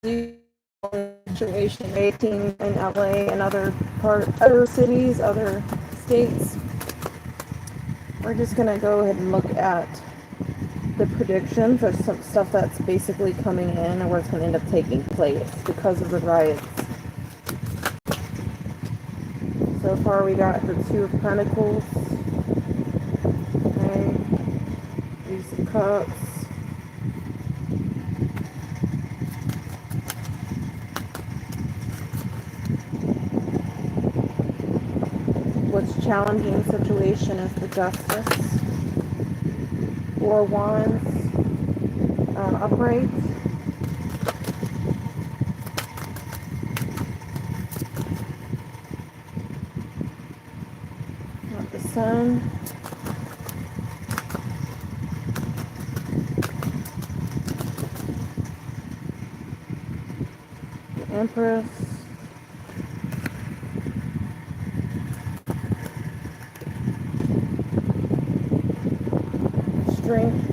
situation 18 in LA and other cities, other states. We're just gonna go ahead and look at the predictions of some stuff that's basically coming in and where it's gonna end up taking place because of the riots. So far we got the Two of Pentacles, okay, Ace of Cups, what's challenging the situation is the Justice, Four of Wands, upright, not the Sun, the Empress, Strength,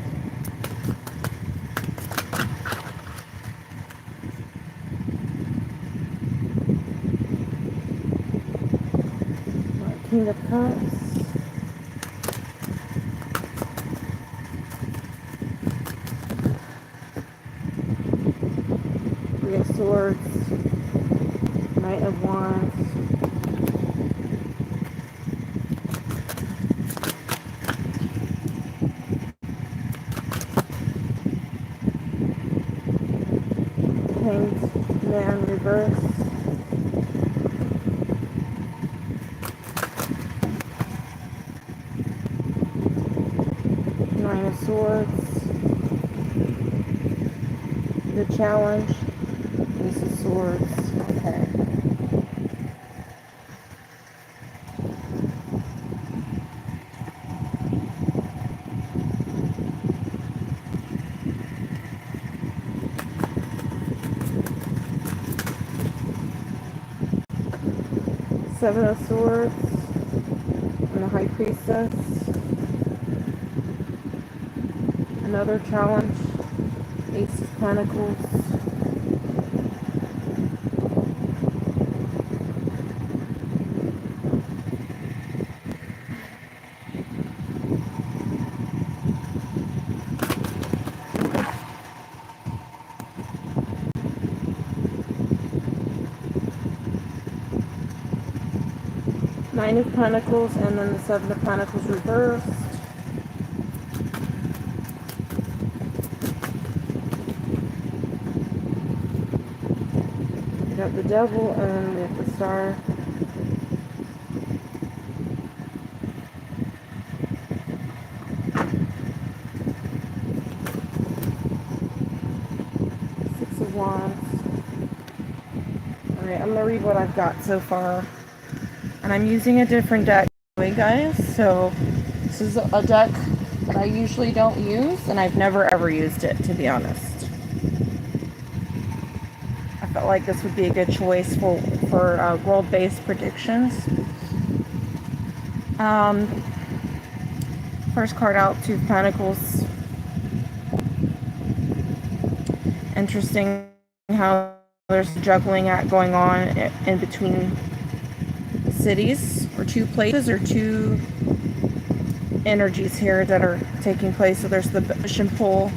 King of Cups, Three of Swords, Knight of Wands, Hanged Man reverse, Nine of Swords, the Challenge, Ace of Swords, okay. Seven of Swords, and the High Priestess, another Challenge, Ace of Pentacles, Nine of Pentacles, and then the Seven of Pentacles reversed. We got the Devil, and we have the Star. Six of Wands. Alright, I'm going to read what I've got so far. And I'm using a different deck, guys. So this is a deck that I usually don't use, and I've never ever used it, to be honest. I felt like this would be a good choice for world-based predictions. First card out, Two of Pentacles. Interesting how there's juggling act going on in between cities, or two places, or two energies here that are taking place. So there's the push and pull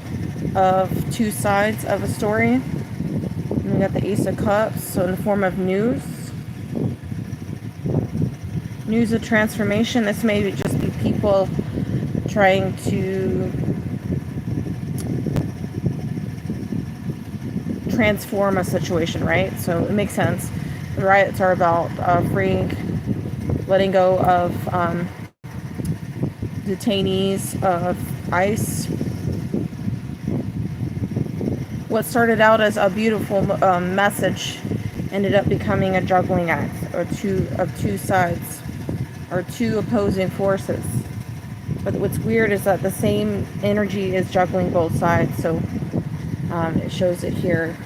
of two sides of a story. And we got the Ace of Cups, so in the form of news of transformation. This may just be people trying to transform a situation, right? So it makes sense. The riots are about letting go of detainees of ICE. What started out as a beautiful message ended up becoming a juggling act, or two sides, or two opposing forces. But what's weird is that the same energy is juggling both sides, so it shows it here.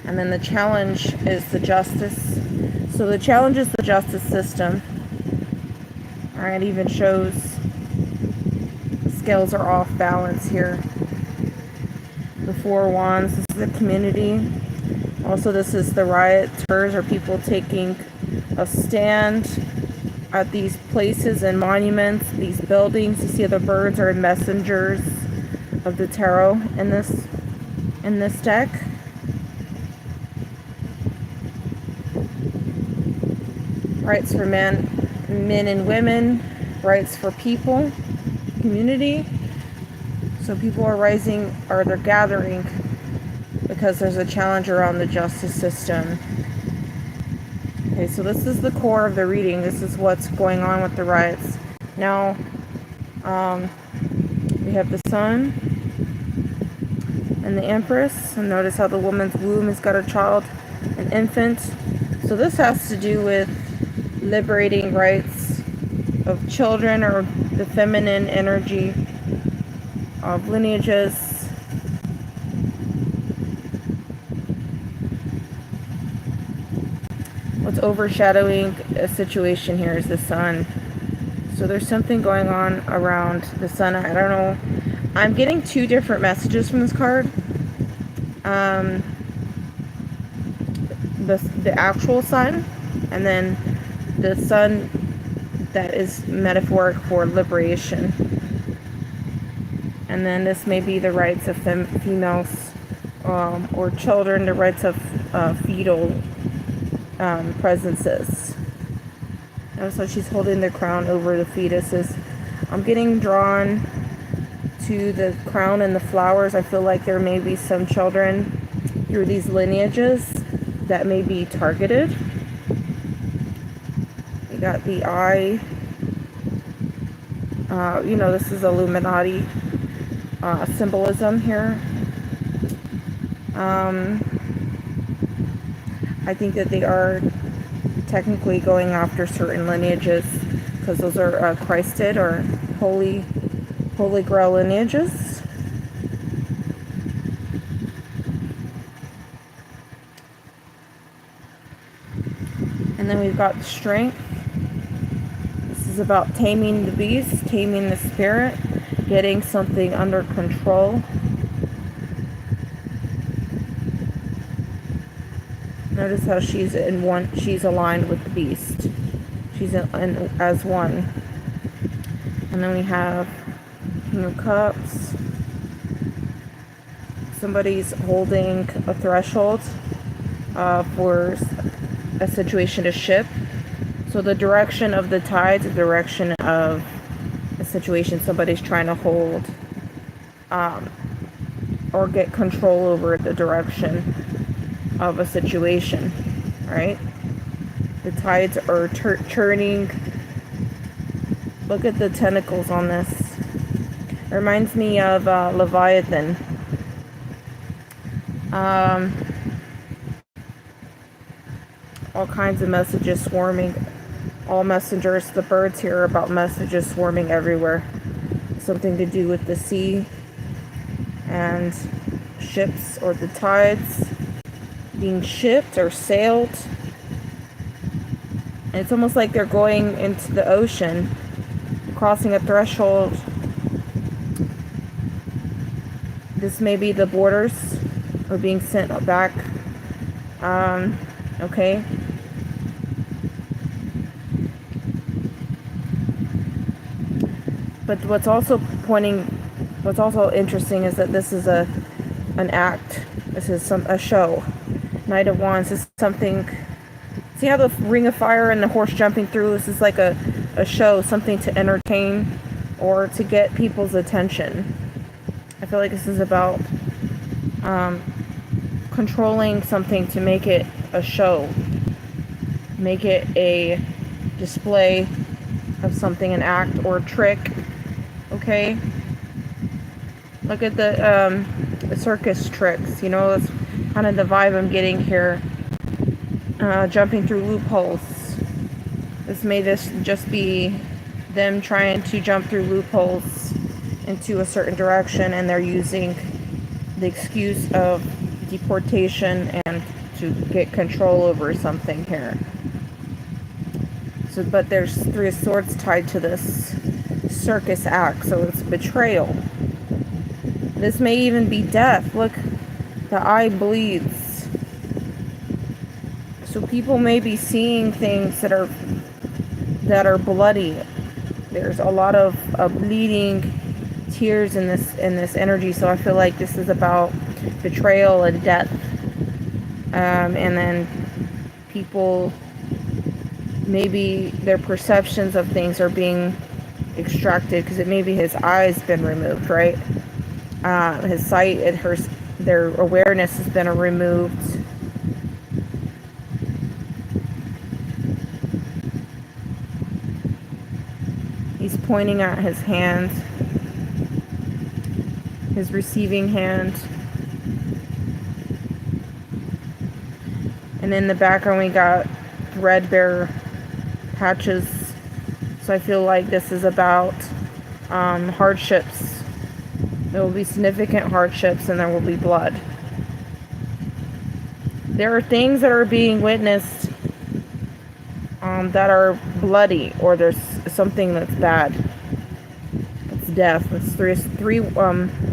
And then the challenge is the justice. So the challenge is the justice system. Alright, it even shows the scales are off balance here. The Four Wands, this is the community. Also, this is the rioters, or people taking a stand at these places and monuments, these buildings. You see the birds are messengers of the tarot in this deck. Rights for men and women, rights for people, community. So people are rising, or they're gathering because there's a challenge around the justice system. Okay, so this is the core of the reading. This is what's going on with the riots. Now, we have the Sun and the Empress. And notice how the woman's womb has got a child, an infant. So this has to do with liberating rights of children, or the feminine energy of lineages. What's overshadowing a situation here is the Sun. So there's something going on around the Sun. I don't know. I'm getting two different messages from this card. The actual Sun, and then the Sun that is metaphoric for liberation. And then this may be the rights of females or children, the rights of fetal presences. So she's holding the crown over the fetuses. I'm getting drawn to the crown and the flowers. I feel like there may be some children through these lineages that may be targeted. We got the eye. This is Illuminati symbolism here. I think that they are technically going after certain lineages, because those are Christed or Holy Grail lineages. And then we've got strength. This is about taming the beast, taming the spirit, getting something under control. Notice how she's aligned with the beast. She's as one. And then we have King of Cups. Somebody's holding a threshold for a situation to shift. So the direction of the tides, the direction of a situation somebody's trying to hold or get control over the direction of a situation, right? The tides are turning. Look at the tentacles on this. It reminds me of Leviathan. All kinds of messages swarming. All messengers. The birds here are about messages swarming everywhere. Something to do with the sea and ships, or the tides being shipped or sailed. And it's almost like they're going into the ocean, crossing a threshold. This may be the borders, or being sent back. Okay. But what's also interesting is that this is an act. This is a show. Knight of Wands. This is something. See how the Ring of Fire and the horse jumping through? This is like a show, something to entertain or to get people's attention. I feel like this is about controlling something to make it a show, make it a display of something, an act or a trick. Okay, look at the circus tricks. That's kind of the vibe I'm getting here. Jumping through loopholes. This may just be them trying to jump through loopholes into a certain direction, and they're using the excuse of deportation and to get control over something here. So, but there's Three of Swords tied to this circus act, so it's betrayal. This may even be death. Look, The eye bleeds. So people may be seeing things that are bloody. There's a lot of bleeding, tears in this energy. So I feel like this is about betrayal and death. And then people, maybe their perceptions of things are being extracted, because it maybe his eye's been removed, right? His sight and their awareness has been removed. He's pointing at his hand, his receiving hand. And in the background we got red bear patches. So I feel like this is about hardships. There will be significant hardships and there will be blood. There are things that are being witnessed that are bloody, or there's something that's bad. It's death. It's three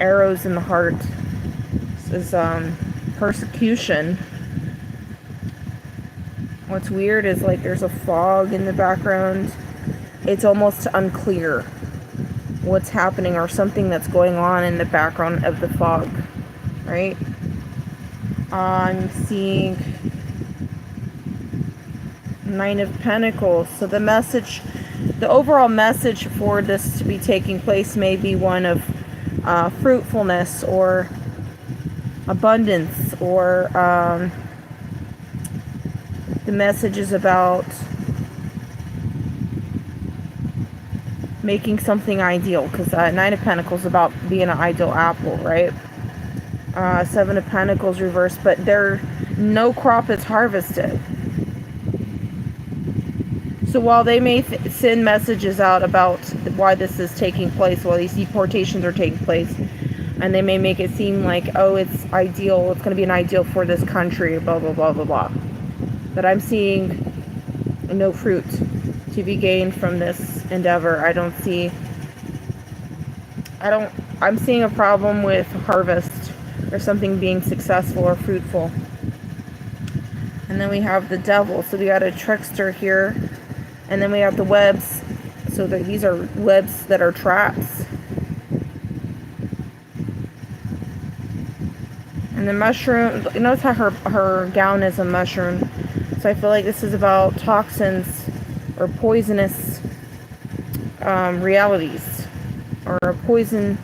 arrows in the heart. This is persecution. What's weird is like there's a fog in the background. It's almost unclear what's happening, or something that's going on in the background of the fog, right? I'm seeing Nine of Pentacles. So the overall message for this to be taking place may be one of fruitfulness or abundance, or the message is about making something ideal, because Nine of Pentacles is about being an ideal apple, right? Seven of Pentacles reversed, but no crop is harvested. So while they may send messages out about why this is taking place, while these deportations are taking place, and they may make it seem like, oh, it's ideal, it's going to be an ideal for this country, blah, blah, blah, blah, blah. But I'm seeing no fruit to be gained from this endeavor. I'm seeing a problem with harvest, or something being successful or fruitful. And then we have the devil. So we got a trickster here. And then we have the webs. So these are webs that are traps. And the mushroom, notice how her gown is a mushroom. So I feel like this is about toxins or poisonous realities, or a poison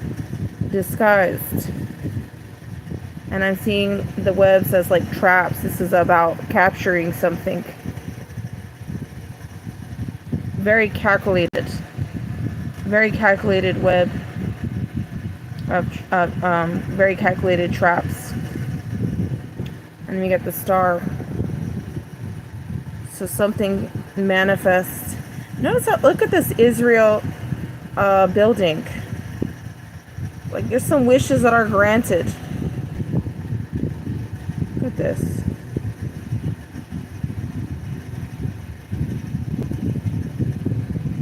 disguised. And I'm seeing the webs as like traps. This is about capturing something. Very calculated web of very calculated traps. And we get the star. So something manifests. Notice how, look at this Israel building. Like there's some wishes that are granted. Look at this.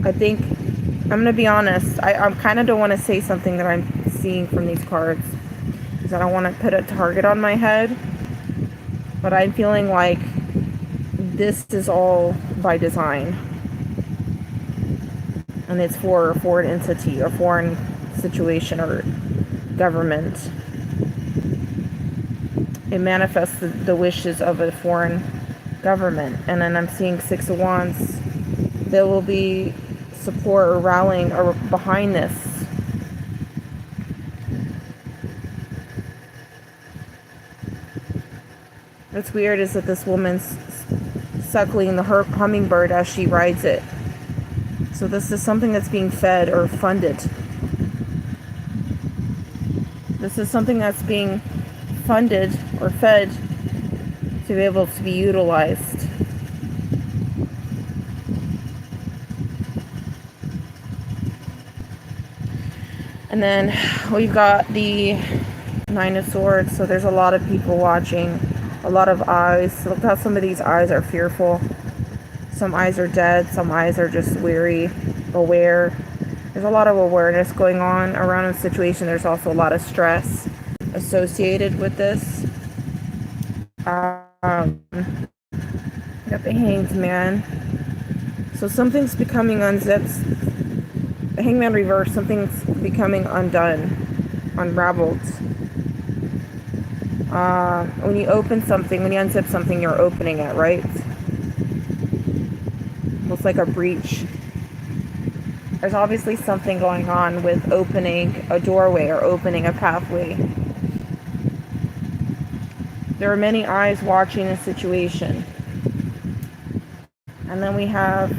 I think, I'm going to be honest, I kind of don't want to say something that I'm seeing from these cards, because I don't want to put a target on my head, but I'm feeling like this is all by design, and it's for a foreign entity or foreign situation or government. It manifests the wishes of a foreign government. And then I'm seeing Six of Wands. There will be support or rallying or behind this. What's weird is that this woman's suckling the hummingbird as she rides it. So this is something that's being fed or funded. This is something that's being funded or fed to be able to be utilized. And then we've got the Nine of Swords. So there's a lot of people watching, a lot of eyes. Look how some of these eyes are fearful. Some eyes are dead, some eyes are just weary, aware. There's a lot of awareness going on around the situation. There's also a lot of stress associated with this. Um, got the Hanged Man. So something's becoming unzipped. The Hangman reverse. Something's becoming undone, unraveled. When you open something, when you unzip something, you're opening it, right? Looks like a breach. There's obviously something going on with opening a doorway or opening a pathway. There are many eyes watching a situation. And then we have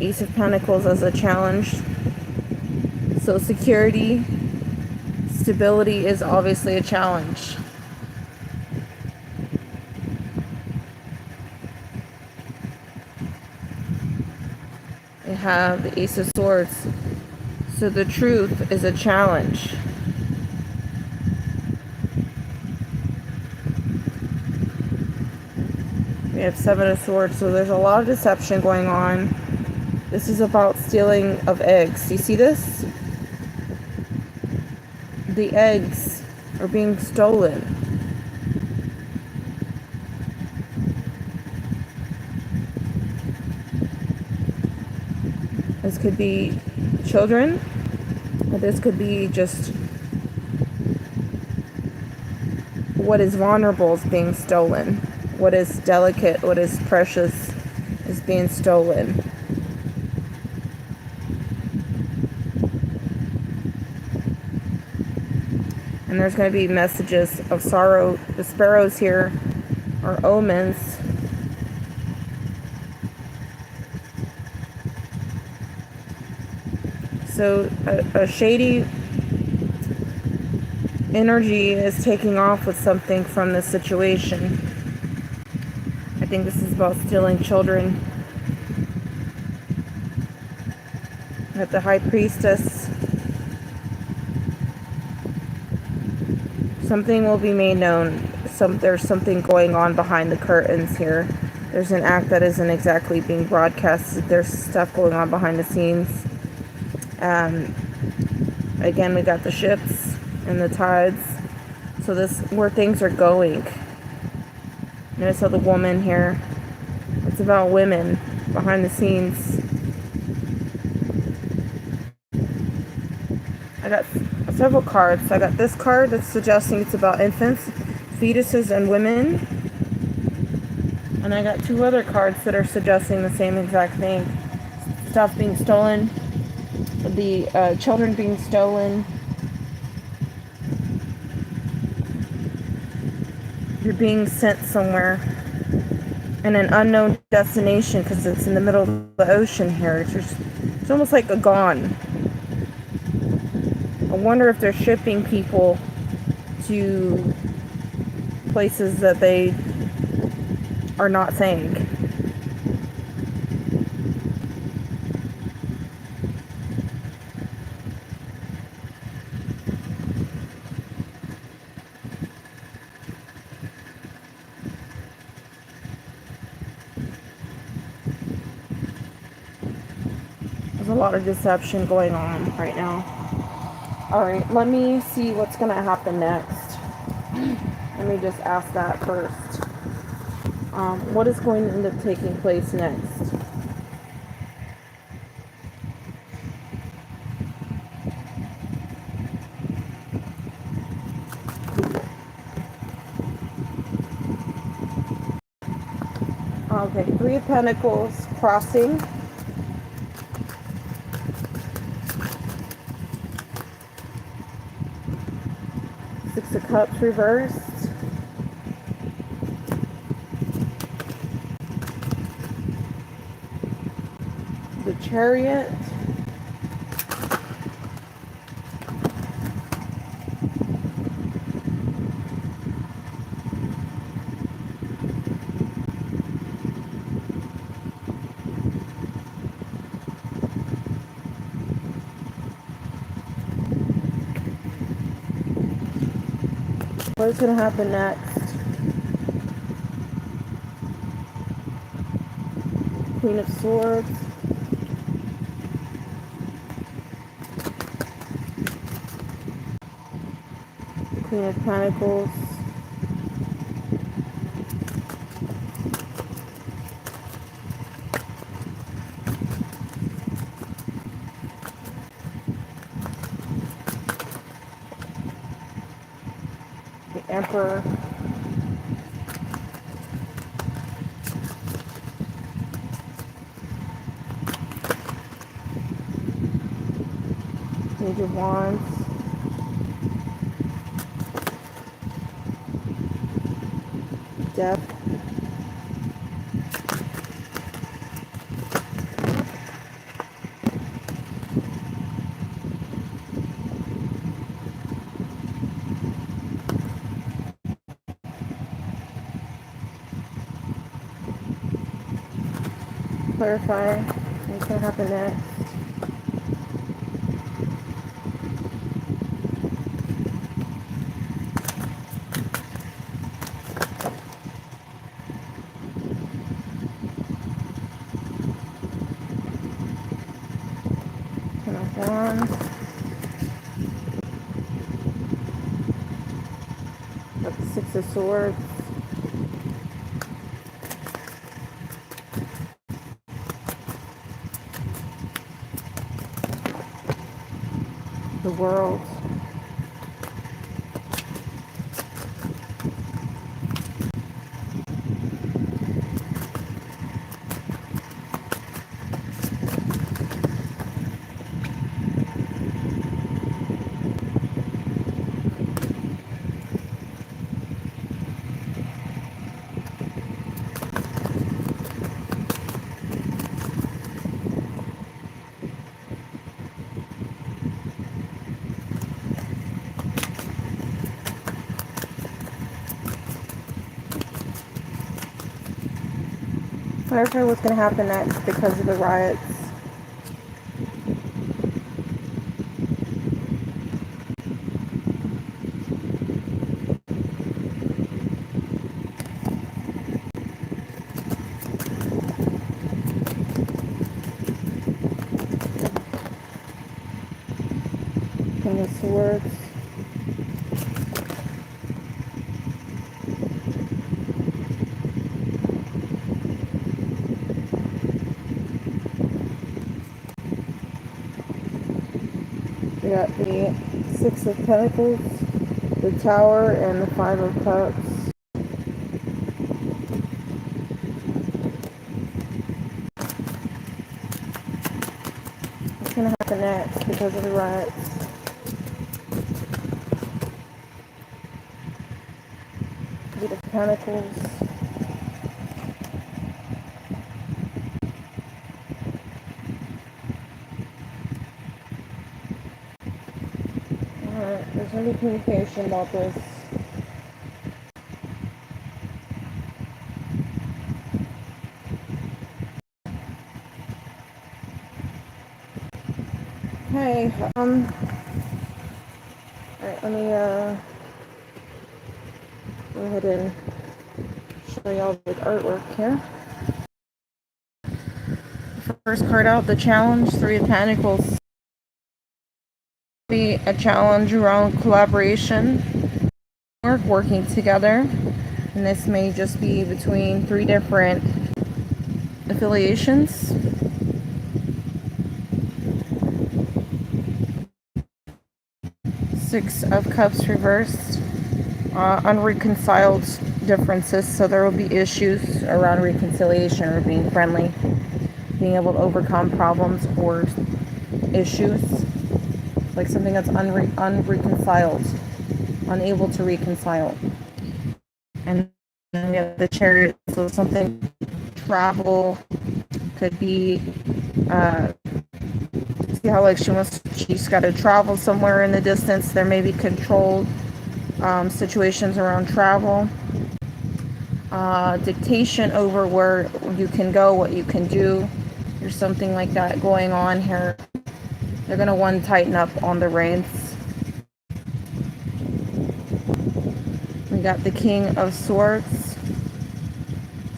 Ace of Pentacles as a challenge. So security, stability is obviously a challenge. We have the Ace of Swords. So the truth is a challenge. We have Seven of Swords. So there's a lot of deception going on. This is about stealing of eggs. You see this? The eggs are being stolen. This could be children, or this could be just what is vulnerable is being stolen. What is delicate, what is precious is being stolen. And there's going to be messages of sorrow. The sparrows here are omens. So a shady energy is taking off with something from this situation. I think this is about stealing children. At the High Priestess, something will be made known. There's something going on behind the curtains here. There's an act that isn't exactly being broadcasted. There's stuff going on behind the scenes. Again, we got the ships and the tides. So this where things are going. Notice how the woman here. It's about women behind the scenes. I got several cards. I got this card that's suggesting it's about infants, fetuses, and women. And I got two other cards that are suggesting the same exact thing. Stuff being stolen. The children being stolen. You're being sent somewhere in an unknown destination because it's in the middle of the ocean here. It's almost like a gone. I wonder if they're shipping people to places that they are not saying. There's a lot of deception going on right now. Alright, let me see what's going to happen next. Let me just ask that first. What is going to end up taking place next? Okay, Three of Pentacles crossing. Six of Cups reversed. The Chariot. What is going to happen next? Queen of Swords. Queen of Pentacles. Emperor. Page of Wands. Death. Clarify what's going to happen next. Ten of Wands. Got the Six of Swords. The World. Clarify what's going to happen next because of the riots. King of Swords. We got the Six of Pentacles, the Tower, and the Five of Cups. What's going to happen next because of the riots? Eight of Pentacles. Alright, there's no communication about this. Okay, alright, let me, go ahead and show y'all the artwork here. First card out, the challenge, Three of Pentacles. Be a challenge around collaboration, working together, and this may just be between three different affiliations. Six of Cups reversed. Unreconciled differences, so there will be issues around reconciliation or being friendly, being able to overcome problems or issues, like something that's unreconciled, unable to reconcile. And then we have the Chariot, so something travel could be see how like she's got to travel somewhere in the distance. There may be controlled situations around travel, dictation over where you can go, what you can do. There's something like that going on here. They're going to tighten up on the reins. We got the King of Swords.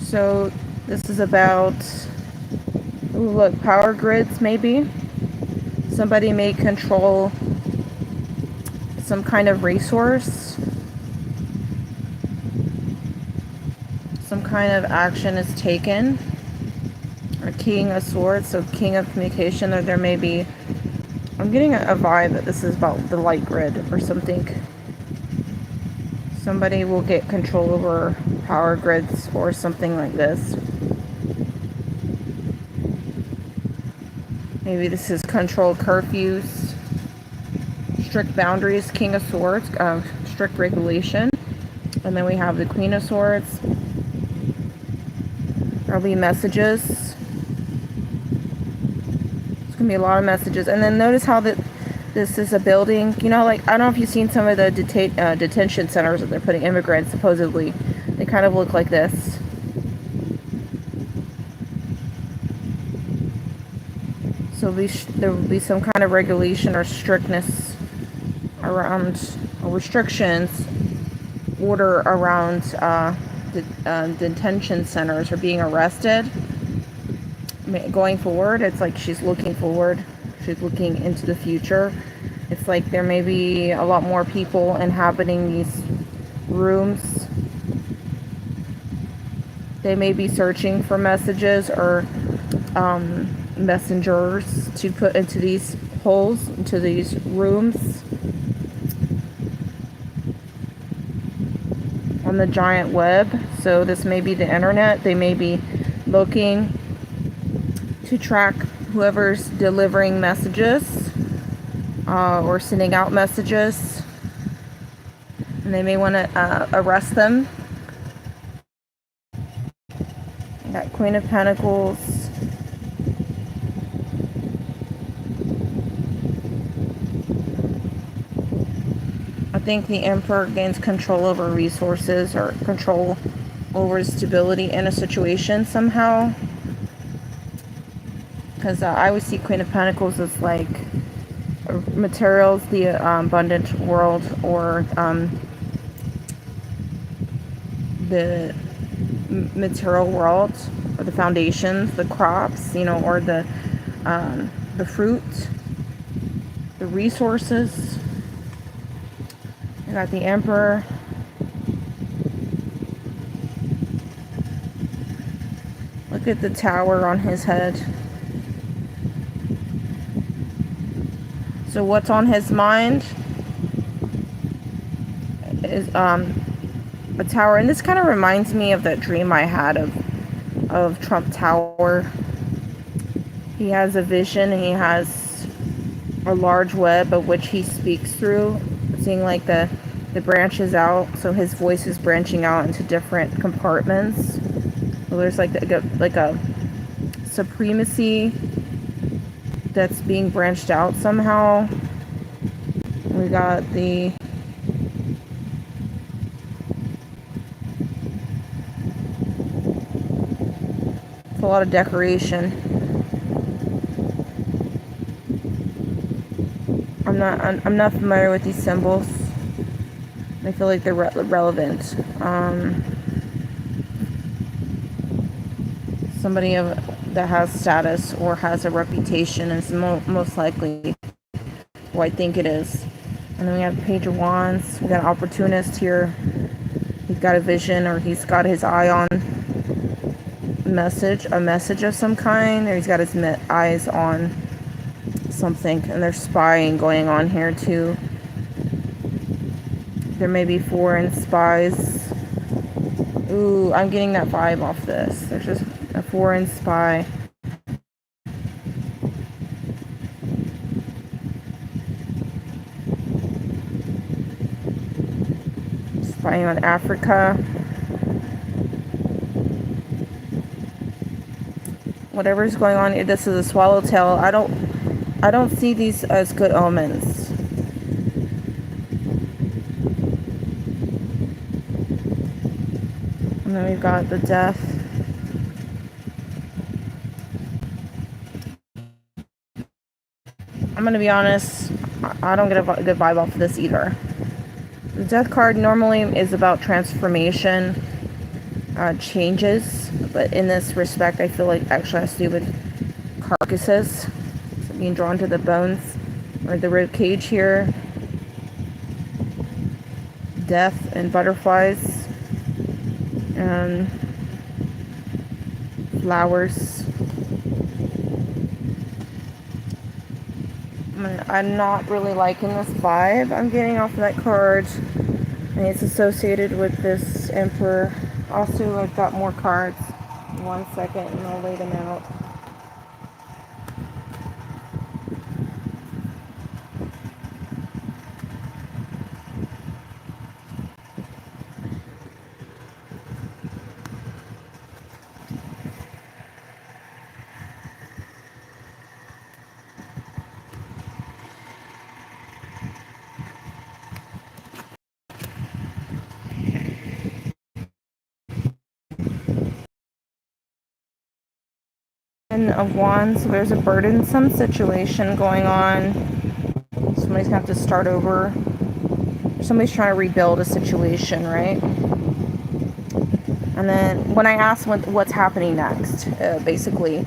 So this is about, ooh, look, power grids maybe. Somebody may control some kind of resource. Some kind of action is taken. Or King of Swords, so King of Communication, or there may be, I'm getting a vibe that this is about the light grid or something. Somebody will get control over power grids or something like this. Maybe this is controlled curfews, strict boundaries, King of Swords, strict regulation. And then we have the Queen of Swords. There'll be messages. It's going to be a lot of messages. And then notice how this is a building. You know, like, I don't know if you've seen some of the detention centers that they're putting immigrants, supposedly. They kind of look like this. So there will be some kind of regulation or strictness around, or restrictions, order around detention centers or being arrested. Going forward, it's like she's looking forward. She's looking into the future. It's like there may be a lot more people inhabiting these rooms. They may be searching for messages or messengers to put into these holes, into these rooms on the giant web. So this may be the internet. They may be looking to track whoever's delivering messages or sending out messages, and they may want to arrest them. We got Queen of Pentacles. I think the Emperor gains control over resources or control over stability in a situation somehow. Because I always see Queen of Pentacles as like materials, the abundant world, or the material world, or the foundations, the crops, you know, or the fruit, the resources. I got the Emperor. Look at the tower on his head. So what's on his mind is a tower, and this kind of reminds me of that dream I had of Trump Tower. He has a vision, and he has a large web of which he speaks through, seeing like the branches out, so his voice is branching out into different compartments. So there's like a supremacy that's being branched out somehow. We got it's a lot of decoration. I'm not familiar with these symbols. I feel like they're relevant. Somebody that has status or has a reputation is most likely who I think it is. And then we have Page of Wands. We got an opportunist here. He's got a vision, or he's got his eye on a message of some kind, or he's got his eyes on something, and there's spying going on here too. There may be foreign spies. Ooh, I'm getting that vibe off this. There's just a foreign spy. Spying on Africa. Whatever's going on here, this is a swallowtail. I don't see these as good omens. And then we've got the Death. I'm gonna be honest, I don't get a good vibe off of this either. The Death card normally is about transformation, changes, but in this respect, I feel like it actually has to do with carcasses, so being drawn to the bones or the rib cage here. Death and butterflies, and flowers. I'm not really liking this vibe I'm getting off of that card. And it's associated with this emperor. Also, I've got more cards. 1 second and I'll lay them out. Of Wands, so there's a burdensome situation going on. Somebody's gonna have to start over. Somebody's trying to rebuild a situation, right? And then when I ask what's happening next, basically,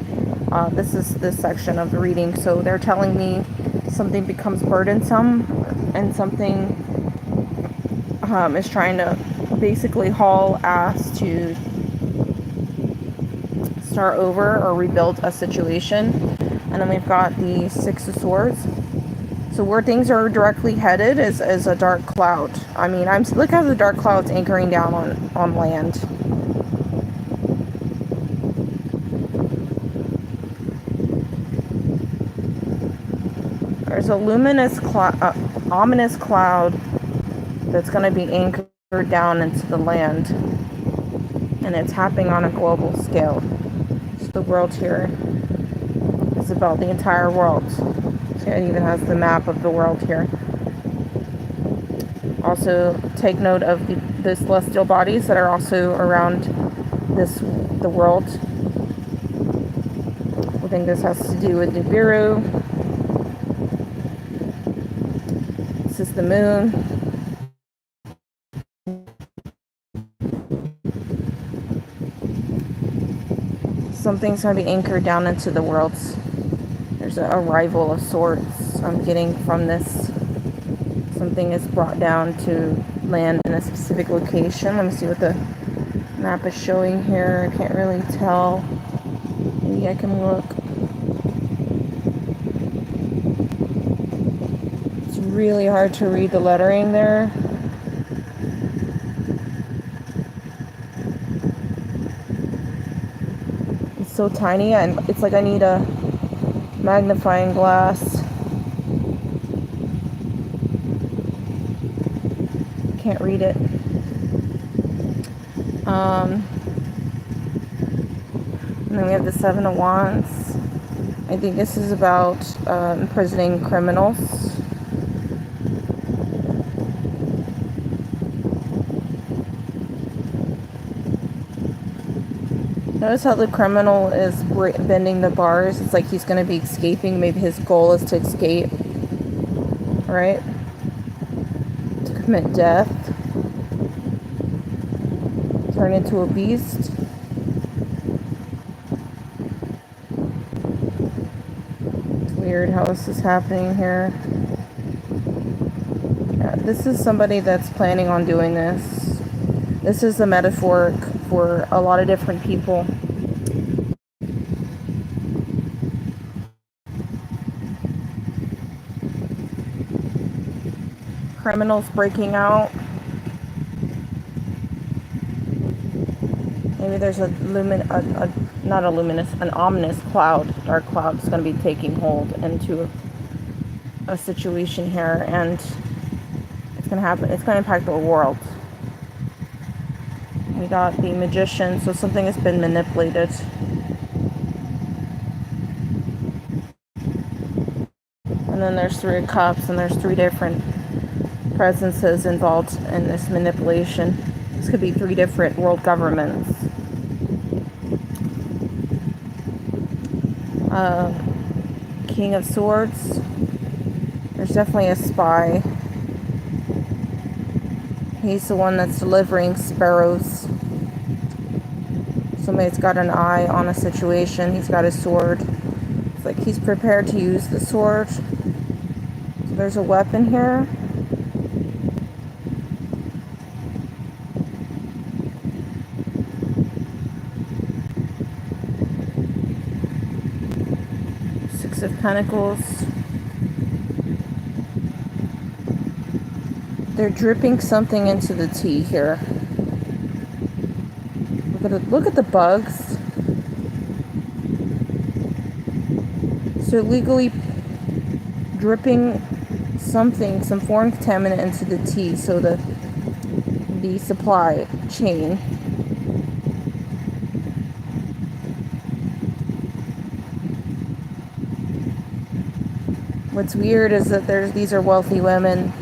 this is this section of the reading. So they're telling me something becomes burdensome and something is trying to basically haul ass to start over or rebuild a situation. And then we've got the Six of Swords. So where things are directly headed is a dark cloud. I mean, look how the dark cloud's anchoring down on land. There's a luminous ominous cloud that's going to be anchored down into the land, and it's happening on a global scale. So the world here is about the entire world. So it even has the map of the world here. Also, take note of the celestial bodies that are also around the world. I think this has to do with Nibiru. This is the moon. Something's going to be anchored down into the worlds. There's an arrival of sorts I'm getting from this. Something is brought down to land in a specific location. Let me see what the map is showing here. I can't really tell. Maybe I can look. It's really hard to read the lettering there. It's so tiny, and it's like I need a magnifying glass. Can't read it. And then we have the Seven of Wands. I think this is about imprisoning criminals. Notice how the criminal is bending the bars. It's like he's going to be escaping. Maybe his goal is to escape, right? To commit death. Turn into a beast. It's weird how this is happening here. Yeah, this is somebody that's planning on doing this. This is a metaphor for a lot of different people. Criminals breaking out. Maybe there's an ominous cloud, dark cloud is going to be taking hold into a situation here, and it's going to happen. It's going to impact the world. We got the Magician, so something has been manipulated. And then there's Three of Cups, and there's three different presences involved in this manipulation. This could be three different world governments. King of Swords. There's definitely a spy. He's the one that's delivering sparrows. Somebody's got an eye on a situation. He's got his sword. It's like he's prepared to use the sword. So there's a weapon here. Six of Pentacles. They're dripping something into the tea here. Look at the bugs. So legally dripping something, some foreign contaminant into the tea, so the supply chain. What's weird is that these are wealthy women,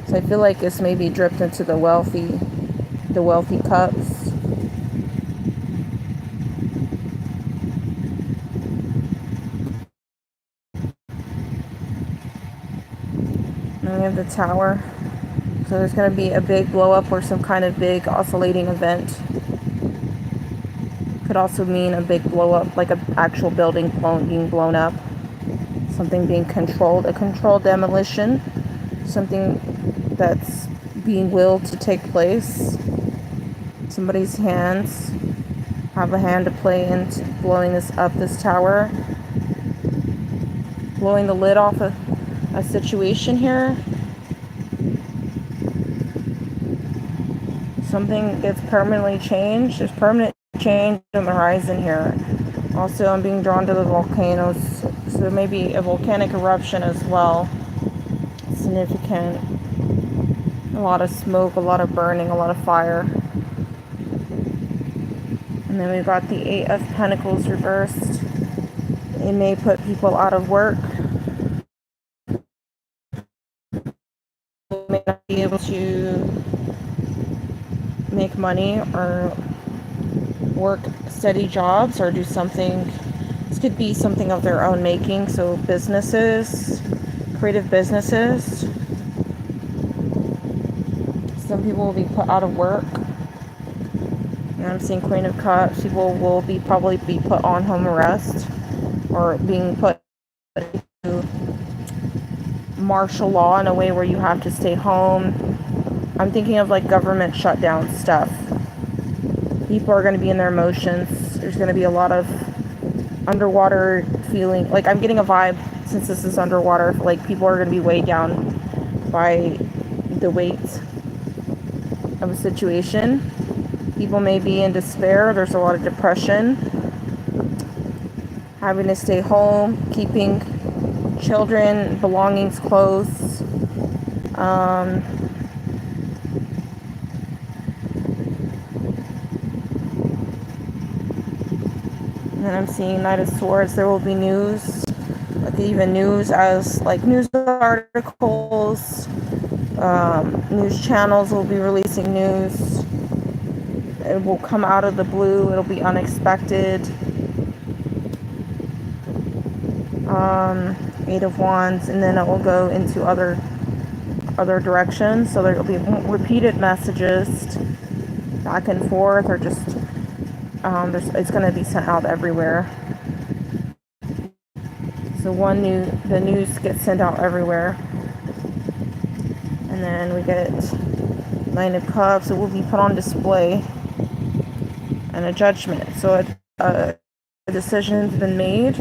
so I feel like this may be dripped into the wealthy cups. And we have the tower. So there's going to be a big blow up or some kind of big oscillating event. Could also mean a big blow up, like an actual building being blown up. Something being controlled, a controlled demolition. Something that's being willed to take place. Somebody's hands have a hand to play in blowing this tower. Blowing the lid off a situation here. Something gets permanently changed. There's permanent change on the horizon here. Also, I'm being drawn to the volcanoes, so there may be a volcanic eruption as well. Significant. A lot of smoke, a lot of burning, a lot of fire. And then we've got the Eight of Pentacles reversed. It may put people out of work. They may not be able to make money or work steady jobs or do something. This could be something of their own making, so businesses, creative businesses. Some people will be put out of work. And I'm seeing Queen of Cups. People will probably be put on home arrest or being put into martial law in a way where you have to stay home. I'm thinking of like government shutdown stuff. People are going to be in their emotions. There's going to be a lot of underwater feeling. Like I'm getting a vibe, since this is underwater, like people are going to be weighed down by the weight of a situation. People may be in despair. There's a lot of depression. Having to stay home, keeping children, belongings close. And I'm seeing Knight of Swords. There will be news, like even news as like news articles, news channels will be releasing news. It will come out of the blue. It'll be unexpected. Eight of Wands, and then it will go into other directions. So there will be repeated messages back and forth, or just it's going to be sent out everywhere. So the news gets sent out everywhere. And then we get Nine of Cups. It will be put on display. And a judgment. So a decision's been made.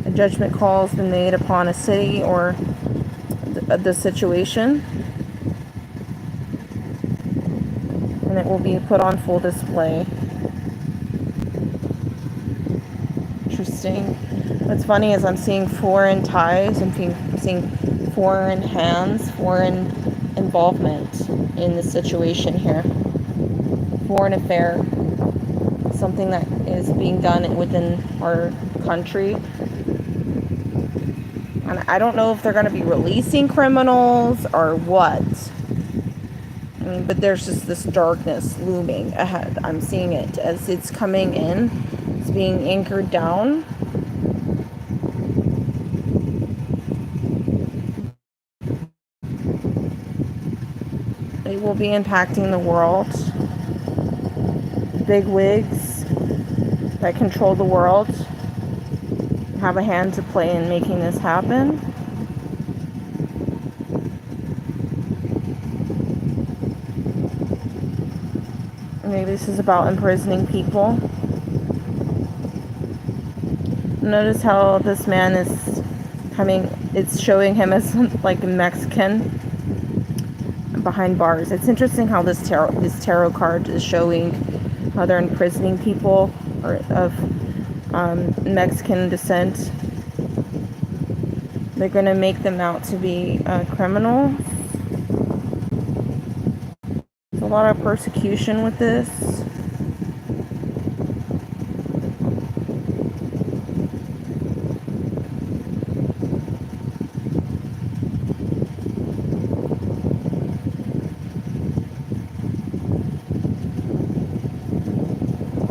A judgment call's been made upon a city or the situation. And it will be put on full display. Interesting. What's funny is I'm seeing foreign ties. I'm seeing foreign hands, foreign involvement in the situation here. Foreign affair. Something that is being done within our country. And I don't know if they're going to be releasing criminals or what. I mean, but there's just this darkness looming ahead. I'm seeing it as it's coming in. It's being anchored down. It will be impacting the world. Big wigs that control the world have a hand to play in making this happen. Maybe this is about imprisoning people. Notice how this man is coming, it's showing him as like Mexican. behind bars. It's interesting how this tarot card is showing how they're imprisoning people of Mexican descent. They're going to make them out to be criminals. There's a lot of persecution with this.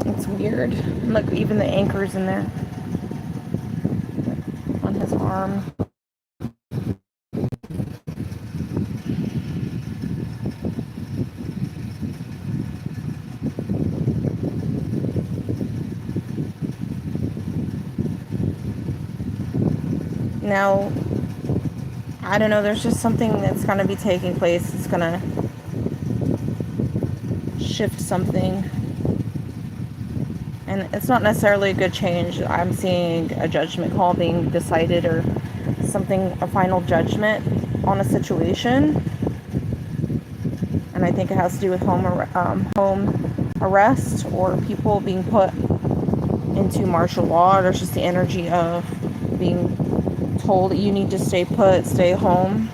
It's weird. Look, even the anchor's in there on his arm. Now, I don't know, there's just something that's going to be taking place. It's going to shift something. And it's not necessarily a good change. I'm seeing a judgment call being decided, or something, a final judgment on a situation. And I think it has to do with home arrest, or people being put into martial law. There's just the energy of being told that you need to stay put, stay home.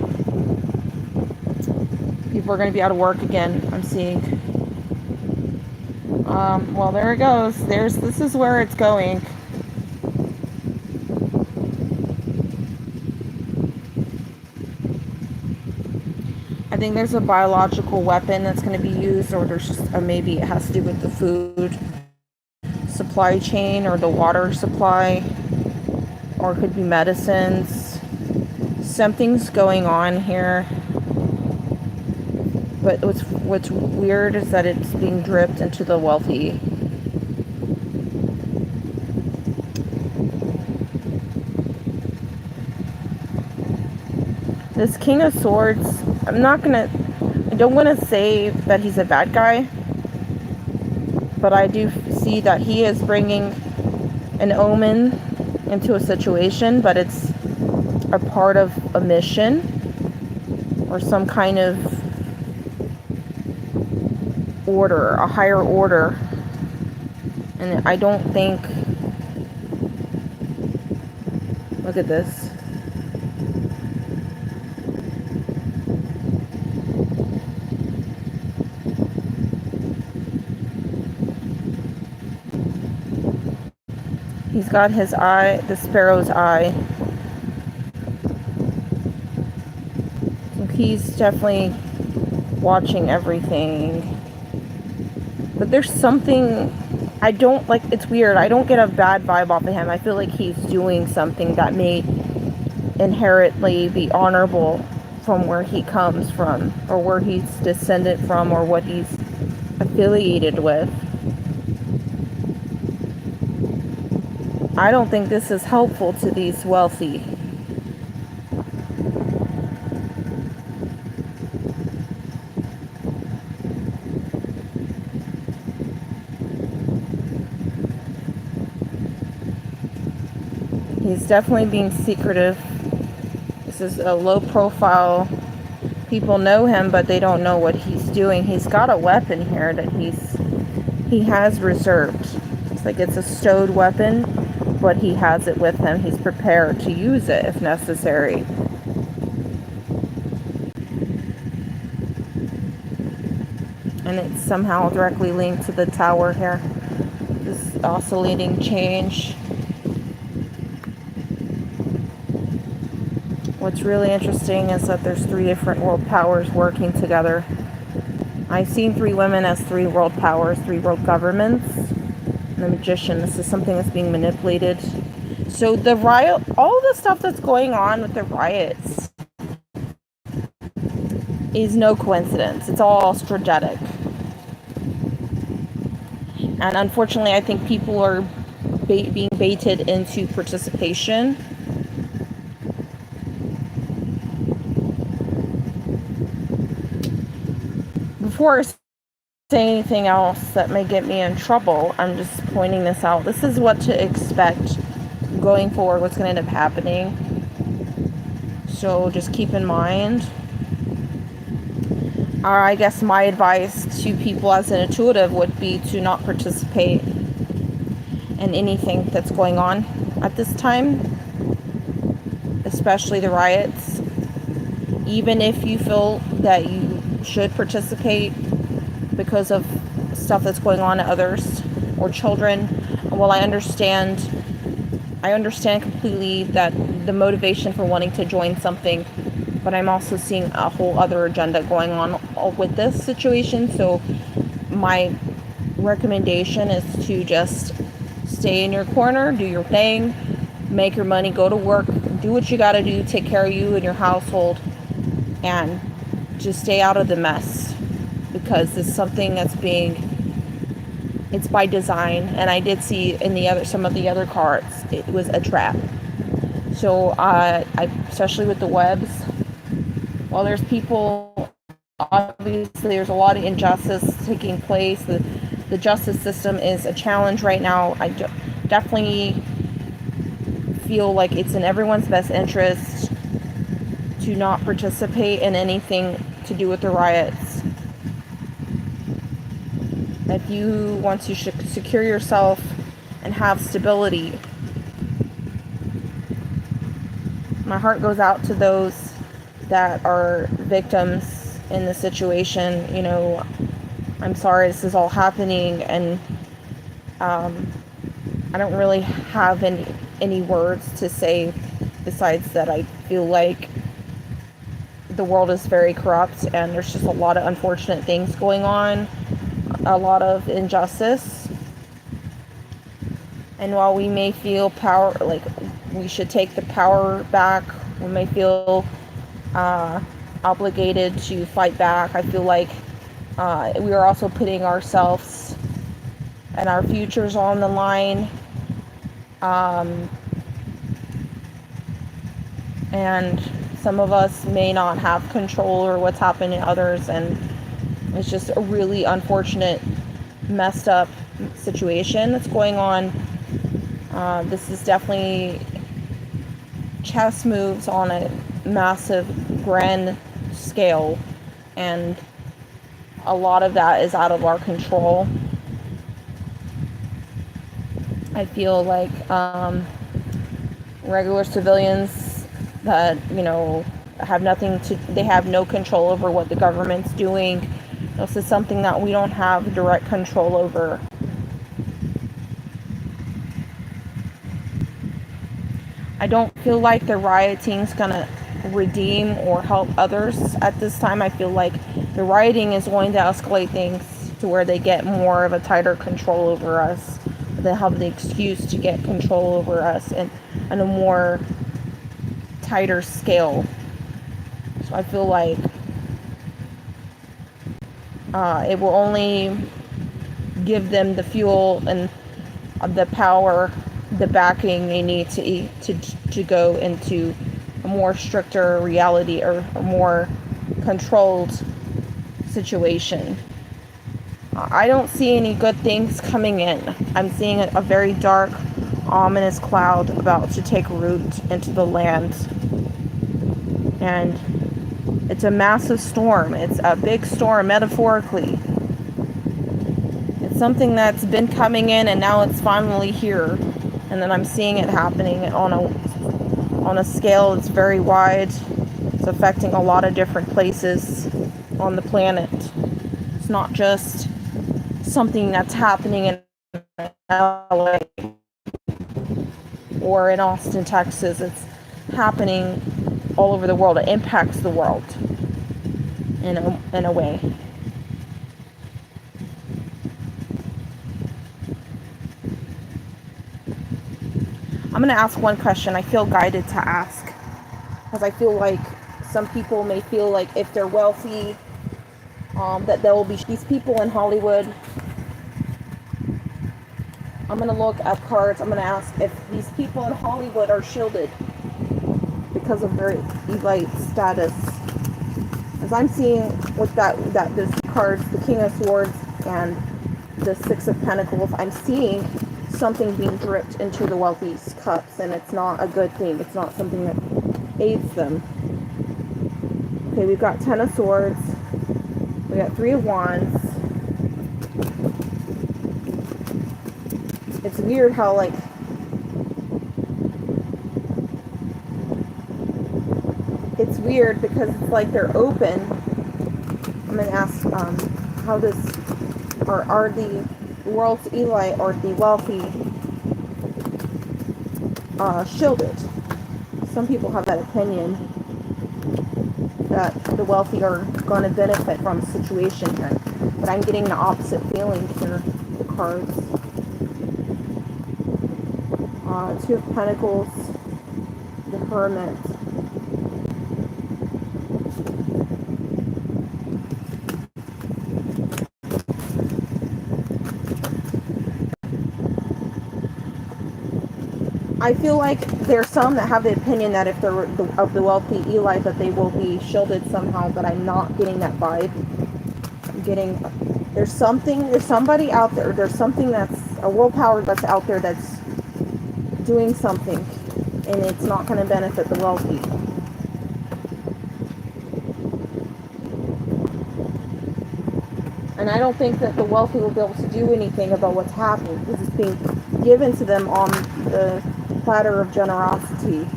People are going to be out of work again, I'm seeing. Well, there it goes. This is where it's going. I think there's a biological weapon that's going to be used, or there's just, maybe it has to do with the food supply chain, or the water supply, or it could be medicines. Something's going on here. But what's weird is that it's being dripped into the wealthy. This King of Swords, I don't want to say that he's a bad guy, but I do see that he is bringing an omen into a situation, but it's a part of a mission or some kind of order, a higher order. And I don't think, look at this. He's got his eye, the sparrow's eye. So he's definitely watching everything. But there's something I don't like. It's weird. I don't get a bad vibe off of him. I feel like he's doing something that may inherently be honorable from where he comes from, or where he's descended from, or what he's affiliated with. I don't think this is helpful to these wealthy. He's definitely being secretive. This is a low profile. People know him, but they don't know what he's doing. He's got a weapon here that he has reserved. It's like it's a stowed weapon, but he has it with him. He's prepared to use it if necessary. And it's somehow directly linked to the tower here. This oscillating change. What's really interesting is that there's 3 different world powers working together. I've seen 3 women as 3 world powers, 3 world governments. And the Magician, this is something that's being manipulated. So the riot, all the stuff that's going on with the riots is no coincidence. It's all strategic. And unfortunately, I think people are being baited into participation. Before I say anything else that may get me in trouble, I'm just pointing this out. This is what to expect going forward, what's going to end up happening. So just keep in mind. I guess my advice to people as an intuitive would be to not participate in anything that's going on at this time, especially the riots. Even if you feel that you should participate because of stuff that's going on to others or children, well, I understand completely that the motivation for wanting to join something, but I'm also seeing a whole other agenda going on with this situation. So my recommendation is to just stay in your corner, do your thing, make your money, go to work, do what you got to do, take care of you and your household, and just stay out of the mess, because it's something that's it's by design. And I did see in some of the other cards, it was a trap. So I especially with the webs, while there's people, obviously there's a lot of injustice taking place. The justice system is a challenge right now. I definitely feel like it's in everyone's best interest to not participate in anything to do with the riots. If you want to secure yourself and have stability, my heart goes out to those that are victims in the situation. You know, I'm sorry this is all happening, and I don't really have any words to say besides that I feel like the world is very corrupt and there's just a lot of unfortunate things going on, a lot of injustice. And while we may feel power, like we should take the power back, we may feel obligated to fight back, I feel like we are also putting ourselves and our futures on the line. And some of us may not have control over what's happening to others, and it's just a really unfortunate, messed up situation that's going on. This is definitely chess moves on a massive, grand scale, and a lot of that is out of our control. I feel like regular civilians that, you know, they have no control over what the government's doing. This is something that we don't have direct control over. I don't feel like the rioting is going to redeem or help others at this time. I feel like the rioting is going to escalate things to where they get more of a tighter control over us. They have the excuse to get control over us and on a more tighter scale. So I feel like it will only give them the fuel and the power, the backing they need to go into a more stricter reality, or a more controlled situation. I don't see any good things coming in. I'm seeing a very dark, ominous cloud about to take root into the land. And it's a massive storm. It's a big storm, metaphorically. It's something that's been coming in, and now it's finally here. And then I'm seeing it happening on a scale that's very wide. It's affecting a lot of different places on the planet. It's not just something that's happening in LA or in Austin, Texas. It's happening all over the world. It impacts the world in a way. I'm going to ask one question I feel guided to ask, because I feel like some people may feel like if they're wealthy, that there will be these people in Hollywood. I'm going to look at cards. I'm going to ask if these people in Hollywood are shielded because of their elite status. As I'm seeing with those cards, the King of Swords and the Six of Pentacles, I'm seeing something being dripped into the wealthy's cups, and it's not a good thing. It's not something that aids them. Okay, we've got Ten of Swords, We got Three of Wands. It's weird how, like, it's weird because it's like they're open. I'm going to ask, how does, or are the world's elite or the wealthy shielded? Some people have that opinion that the wealthy are going to benefit from the situation here. But I'm getting the opposite feeling here, the cards. Two of Pentacles, the Hermit. I feel like there's some that have the opinion that if they're of the wealthy elite that they will be shielded somehow, but I'm not getting that vibe. I'm getting, there's somebody out there, there's something that's, a world power that's out there that's doing something, and it's not going to benefit the wealthy. And I don't think that the wealthy will be able to do anything about what's happening because it's being given to them on the platter of generosity.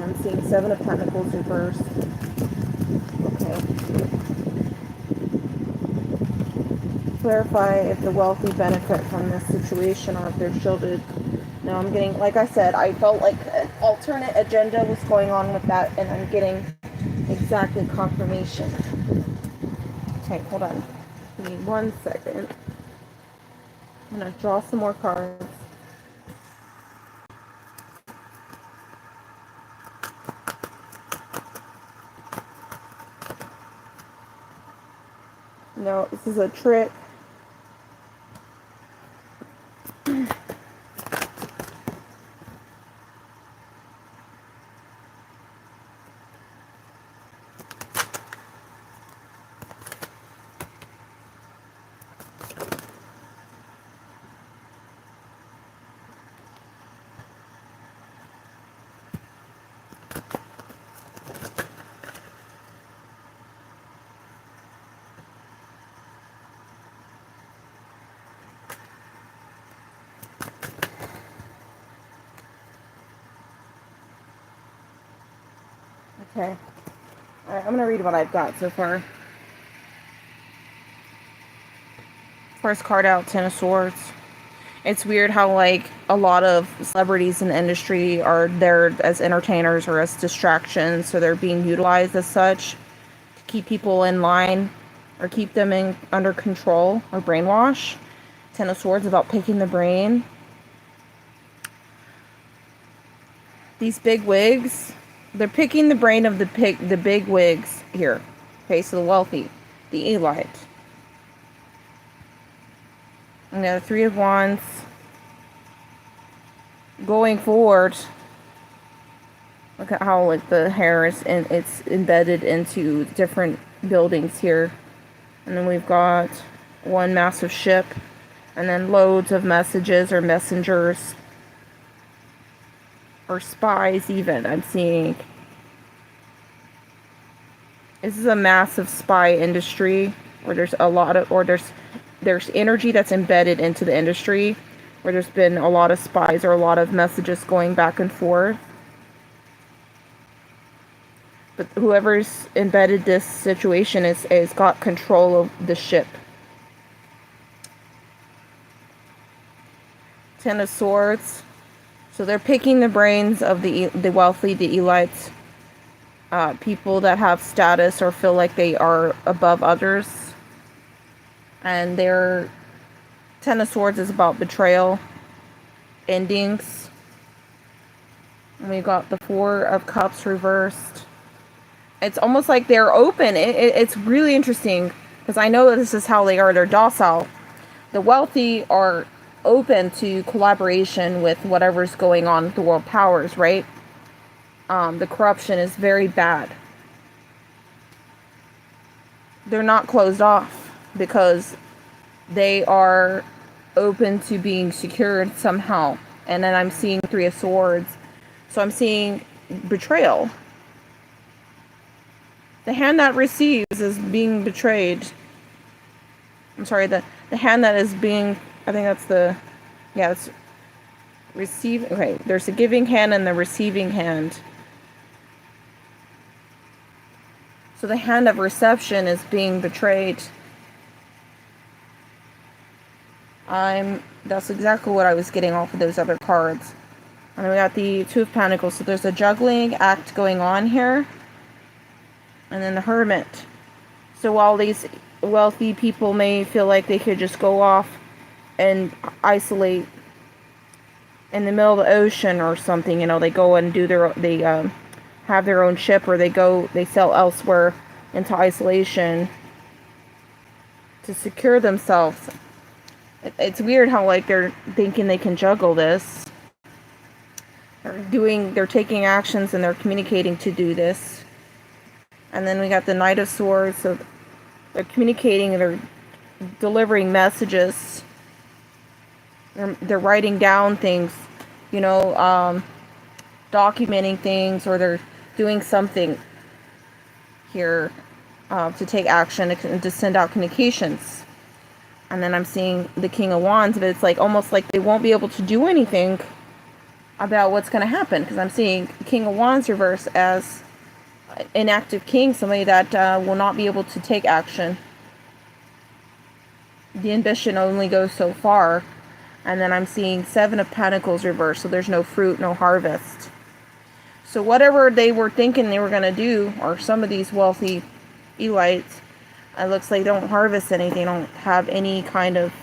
I'm seeing Seven of Pentacles reversed. Okay. Clarify if the wealthy benefit from this situation or if they're shielded. No, I'm getting, like I said, I felt like an alternate agenda was going on with that, and I'm getting exactly confirmation. Okay, hold on. Give me 1 second. I'm going to draw some more cards. No, this is a trick. Okay. Alright, I'm going to read what I've got so far. First card out, Ten of Swords. It's weird how, like, a lot of celebrities in the industry are there as entertainers or as distractions, so they're being utilized as such to keep people in line or keep them under control or brainwash. Ten of Swords about picking the brain. These big wigs, they're picking the brain of the big wigs here. Okay, so the wealthy, the elite. And the Three of Wands. Going forward, look at how, like, the hair is it's embedded into different buildings here. And then we've got one massive ship, and then loads of messages or messengers or spies even. I'm seeing this is a massive spy industry where there's a lot of, or there's energy that's embedded into the industry where there's been a lot of spies or a lot of messages going back and forth. But whoever's embedded this situation is got control of the ship. Ten of Swords. So they're picking the brains of the wealthy, the elites, people that have status or feel like they are above others. And their Ten of Swords is about betrayal, endings. And we got the Four of Cups reversed. It's almost like they're open. It's really interesting because I know that this is how they are. They're docile. The wealthy are open to collaboration with whatever's going on with the world powers, right? The corruption is very bad. They're not closed off because they are open to being secured somehow. And then I'm seeing Three of Swords. So I'm seeing betrayal. The hand that receives is being betrayed. I'm sorry, the hand that is being, I think that's the, yeah, it's receive. Okay, there's a giving hand and the receiving hand. So the hand of reception is being betrayed. That's exactly what I was getting off of those other cards. And we got the Two of Pentacles. So there's a juggling act going on here. And then the Hermit. So while these wealthy people may feel like they could just go off and isolate in the middle of the ocean or something, you know, they go and do they have their own ship, or they sell elsewhere into isolation to secure themselves. It's weird how, like, they're thinking they can juggle this. They're taking actions and they're communicating to do this. And then we got the Knight of Swords, so they're communicating, they're delivering messages. They're writing down things, you know, documenting things, or they're doing something here to take action and to send out communications. And then I'm seeing the King of Wands, but it's like almost like they won't be able to do anything about what's going to happen, because I'm seeing King of Wands reverse as an active king, somebody that will not be able to take action. The ambition only goes so far. And then I'm seeing Seven of Pentacles reverse, so there's no fruit, no harvest. So whatever they were thinking they were going to do, or some of these wealthy elites, it looks like they don't harvest anything, don't have any kind of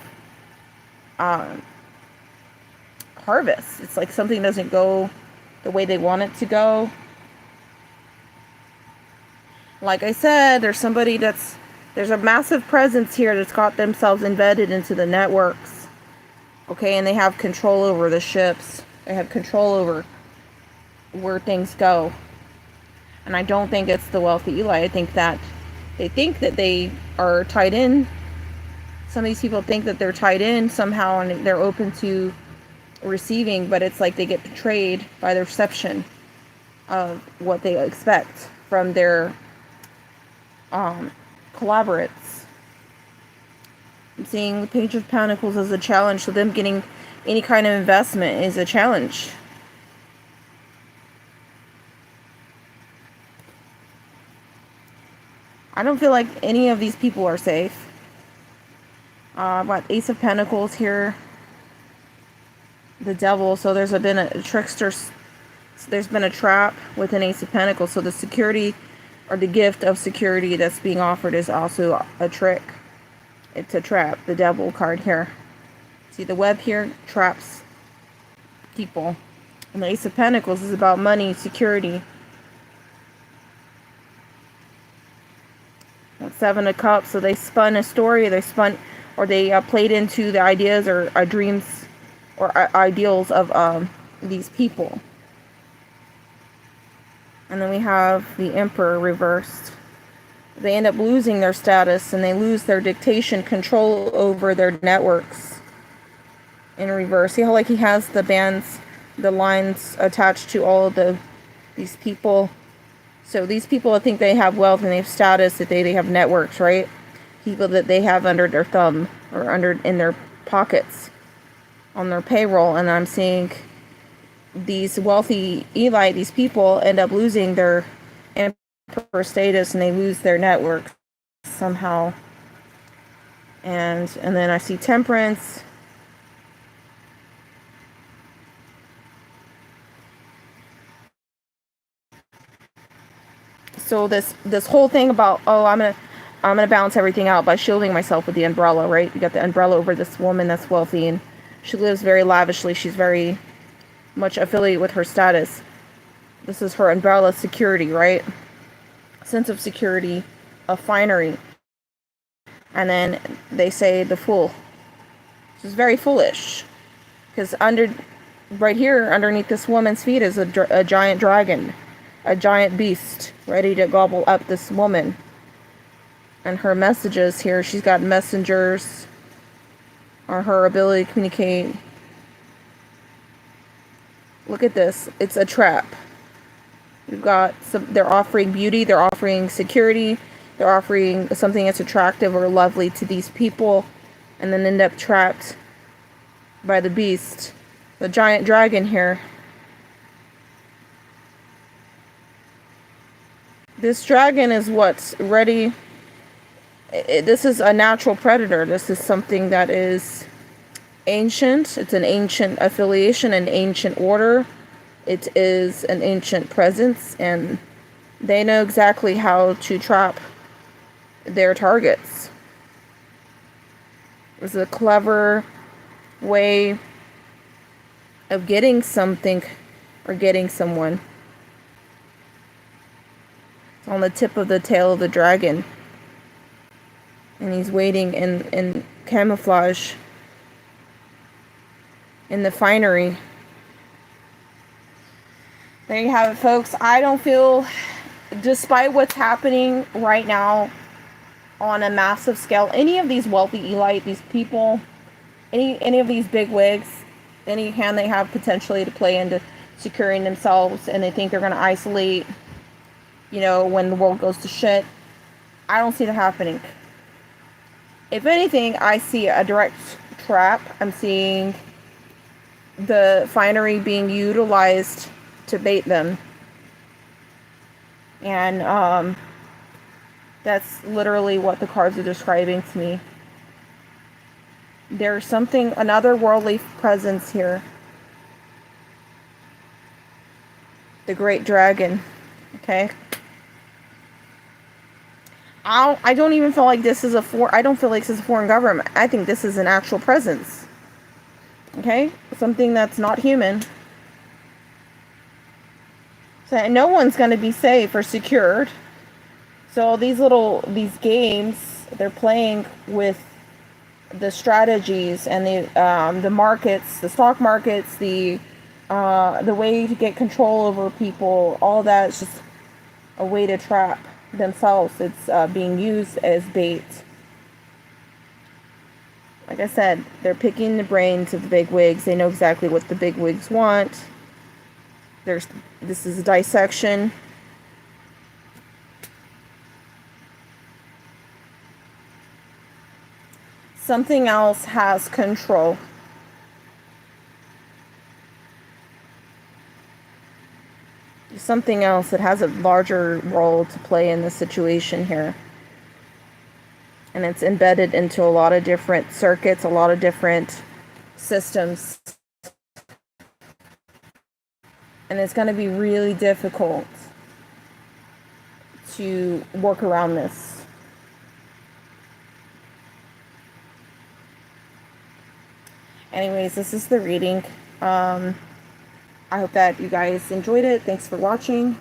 harvest. It's like something doesn't go the way they want it to go. Like I said, there's a massive presence here that's got themselves embedded into the networks. Okay, and they have control over the ships. They have control over where things go. And I don't think it's the wealthy Eli. I think that they think that they are tied in. Some of these people think that they're tied in somehow and they're open to receiving, but it's like they get betrayed by the reception of what they expect from their collaborates. I'm seeing the Page of Pentacles as a challenge, so them getting any kind of investment is a challenge. I don't feel like any of these people are safe. I've got Ace of Pentacles here. The Devil. So there's been a trickster. There's been a trap with an Ace of Pentacles. So the security, or the gift of security that's being offered, is also a trick. It's a trap. The Devil card here. See the web here? Traps people. And the Ace of Pentacles is about money, security. Seven of Cups. So they spun a story. They played into the ideas or dreams or ideals of these people. And then we have the Emperor reversed. They end up losing their status and they lose their dictation, control over their networks in reverse. See how like he has the bands, the lines attached to all of these people. So these people, I think they have wealth and they have status, that they have networks, right? People that they have under their thumb or in their pockets on their payroll. And I'm seeing these wealthy Eli, these people end up losing their emperor status and they lose their network somehow. And then I see Temperance. So this whole thing about, oh, I'm gonna balance everything out by shielding myself with the umbrella, right? You got the umbrella over this woman that's wealthy and she lives very lavishly. She's very much affiliated with her status. This is her umbrella security, right? Sense of security, of finery. And then they say the Fool. This is very foolish, because right here underneath this woman's feet is a giant dragon, a giant beast ready to gobble up this woman. And her messages here, she's got messengers, or her ability to communicate. Look at this. It's a trap. We've got some, they're offering beauty, they're offering security, they're offering something that's attractive or lovely to these people, and then end up trapped by the beast, the giant dragon here. This dragon is what's ready. This is a natural predator. This is something that is ancient. It's an ancient affiliation, an ancient order. It is an ancient presence, and they know exactly how to trap their targets. It's a clever way of getting something or getting someone. It's on the tip of the tail of the dragon. And he's waiting in camouflage in the finery. There you have it, folks. I don't feel, despite what's happening right now on a massive scale, any of these wealthy elite, these people, any of these big wigs, any hand they have potentially to play into securing themselves, and they think they're going to isolate, you know, when the world goes to shit, I don't see that happening. If anything, I see a direct trap. I'm seeing the finery being utilized to bait them. And that's literally what the cards are describing to me. There's something, another worldly presence here. The great dragon. Okay. I don't even feel like this is I don't feel like this is a foreign government. I think this is an actual presence. Okay? Something that's not human. So no one's going to be safe or secured. So these games, they're playing with the strategies and the markets, the stock markets, the way to get control over people. All that is just a way to trap themselves. It's being used as bait. Like I said, they're picking the brains of the bigwigs. They know exactly what the bigwigs want. This is a dissection. Something else has control. Something else that has a larger role to play in the situation here. And it's embedded into a lot of different circuits, a lot of different systems. And it's going to be really difficult to work around this. Anyways, this is the reading. I hope that you guys enjoyed it. Thanks for watching.